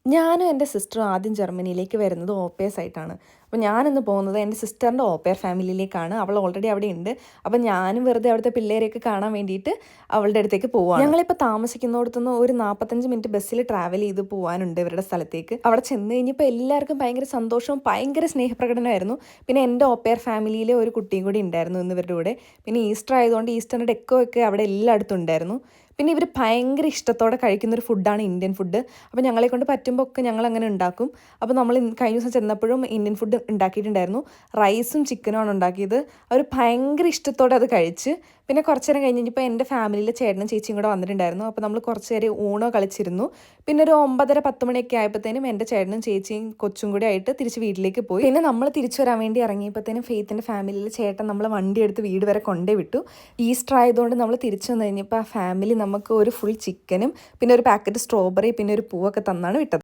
ഞാനും എൻ്റെ സിസ്റ്ററും ആദ്യം ജർമ്മനിയിലേക്ക് വരുന്നത് ഓപ്പേഴ്സ് ആയിട്ടാണ്. അപ്പോൾ ഞാനിന്ന് പോകുന്നത് എൻ്റെ സിസ്റ്ററിൻ്റെ ഓപ്പേർ ഫാമിലിയിലേക്കാണ്. അവൾ ഓൾറെഡി അവിടെ ഉണ്ട്. അപ്പോൾ ഞാനും വെറുതെ അവിടുത്തെ പിള്ളേരെയൊക്കെ കാണാൻ വേണ്ടിയിട്ട് അവളുടെ അടുത്തേക്ക് പോവാണ്. ഞങ്ങളിപ്പോൾ താമസിക്കുന്നിടത്തുനിന്ന് ഒരു 45 മിനിറ്റ് ബസ്സിൽ ട്രാവൽ ചെയ്ത് പോകാനുണ്ട് ഇവരുടെ സ്ഥലത്തേക്ക്. അവിടെ ചെന്ന് കഴിഞ്ഞപ്പോൾ എല്ലാവർക്കും ഭയങ്കര സന്തോഷവും ഭയങ്കര സ്നേഹപ്രകടനമായിരുന്നു. പിന്നെ എൻ്റെ ഓപ്പേർ ഫാമിലിയിലെ ഒരു കുട്ടിയും കൂടി ഉണ്ടായിരുന്നു ഇന്ന് ഇവരുടെ കൂടെ. പിന്നെ ഈസ്റ്റർ ആയതുകൊണ്ട് ഈസ്റ്ററിൻ്റെ ഡെക്കോ ഒക്കെ അവിടെ എല്ലായിടത്തും ഉണ്ടായിരുന്നു. പിന്നെ ഇവർ ഭയങ്കര ഇഷ്ടത്തോടെ കഴിക്കുന്നൊരു ഫുഡാണ് ഇന്ത്യൻ ഫുഡ്. അപ്പോൾ ഞങ്ങളെ കൊണ്ട് പറ്റുമ്പോൾ ഒക്കെ ഞങ്ങൾ അങ്ങനെ ഉണ്ടാക്കും. അപ്പോൾ നമ്മൾ കഴിഞ്ഞ ദിവസം ചെന്നപ്പോഴും ഇന്ത്യൻ ഫുഡ് ഉണ്ടാക്കിയിട്ടുണ്ടായിരുന്നു. റൈസും ചിക്കനുമാണ് ഉണ്ടാക്കിയത്. അവർ ഭയങ്കര ഇഷ്ടത്തോടെ അത് കഴിച്ച്. പിന്നെ കുറച്ച് നേരം കഴിഞ്ഞ് കഴിഞ്ഞപ്പോൾ എൻ്റെ ഫാമിലിയിലെ ചേട്ടനും ചേച്ചിയും കൂടെ വന്നിട്ടുണ്ടായിരുന്നു. അപ്പോൾ നമ്മൾ കുറച്ച് നേരം ഊണോ കളിച്ചിരുന്നു. പിന്നെ ഒരു 9:30-10 മണിയൊക്കെ ആയപ്പോഴത്തേനും എൻ്റെ ചേട്ടനും ചേച്ചിയും കൊച്ചും കൂടെ ആയിട്ട് തിരിച്ച് വീട്ടിലേക്ക് പോയി. പിന്നെ നമ്മൾ തിരിച്ചു വരാൻ വേണ്ടി ഇറങ്ങിയപ്പോഴത്തേനും ഫെയ്ത്തിൻ്റെ ഫാമിലിയിലെ ചേട്ടൻ നമ്മളെ വണ്ടി എടുത്ത് വീട് വരെ കൊണ്ടേ വിട്ടു. ഈസ്റ്റർ ആയതുകൊണ്ട് നമ്മൾ തിരിച്ചു വന്നു കഴിഞ്ഞപ്പോൾ ആ ഫാമിലി നമുക്ക് ഒരു ഫുൾ ചിക്കനും പിന്നെ ഒരു പാക്കറ്റ് സ്ട്രോബെറി പിന്നെ ഒരു പൂവൊക്കെ തന്നാണ് വിട്ടത്.